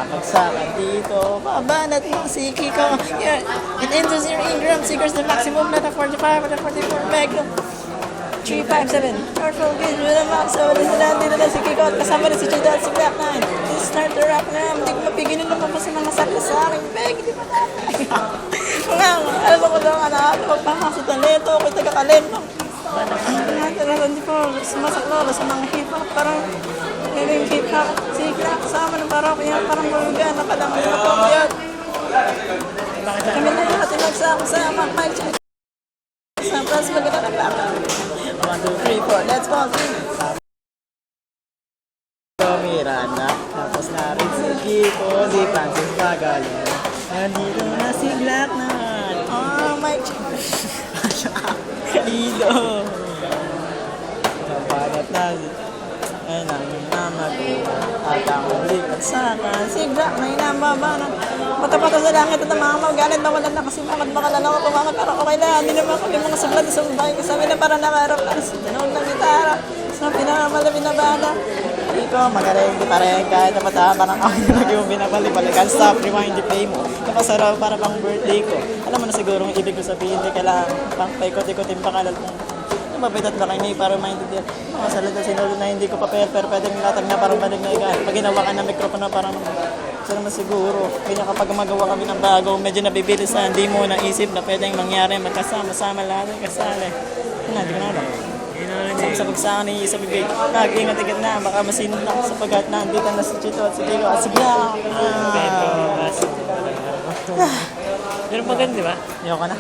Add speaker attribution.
Speaker 1: Bagsakan dito, babanat mo si Kiko. Yeah, it enters your Ingram, seekers the maximum na 45 at 44 Magnum. 357. Powerful gauge with a max. So, dito na si Kiko at kasama na si Chida at si Black 9. This start the rock na. Hindi ko mapigilin naman po si mga sakla sa aking bag. Hindi pa natin. Alam ko daw, anak, magpapasok ng leto. Ako'y taga-kalim. Hindi po sumasaklolo sa mga hip-hop. Parang yung hip-hop. Sige, kasama ng parokya. Parang bulga. Nakalangan na po yun. Kami na natin magsama-sama. Mic check. Sa plus maganda na baka. 1, 2, 3, 4. Let's go. Miranda. Tapos na rin si Kiko. Si Francis Bagal. Nandito na si Black na. Oh, mic check. Dito. Kapagat na. Ayun ang nama ko. At ang ulikat sana. Si Black na inambaba na. Mata-pata sa langit at ang mga magalit na wala na kasi makad-makalan ako kumangat pero okay na. Hindi naman kami mga sublad sa bahay kasama na para nakarap na sa tanong ng gitara. Sa pinamala binabala. Hindi ko magaling di pa rin kahit na matama ng ako yung lagi mong binabalik-balikan. Stop, rewind the play mo. Kapasaraw para pang birthday ko. Alam mo na siguro ang ibig ko sabihin. Hindi kailangan pang paikot-ikotin pangalan mo. Mabitat ba kayo para maintindihan? Mga salita sinulod na hindi ko pa pwedeng latag na parang balik na ikan. Pag ginawa ka ng mikropono parang gusto naman siguro. Kaya kapag magawa kami ng bago, medyo nabibilis na hindi mo naisip na pwedeng mangyari magkasama-sama lahat ng kasali. Hindi ko na alam. Sa bagsakan ni sa bibig, nag-ingat-ingat na, baka masinod na sapagkat nandito na si Chito at si Tigo at si Black.
Speaker 2: Pero maganda, di ba?
Speaker 1: Ayoko na.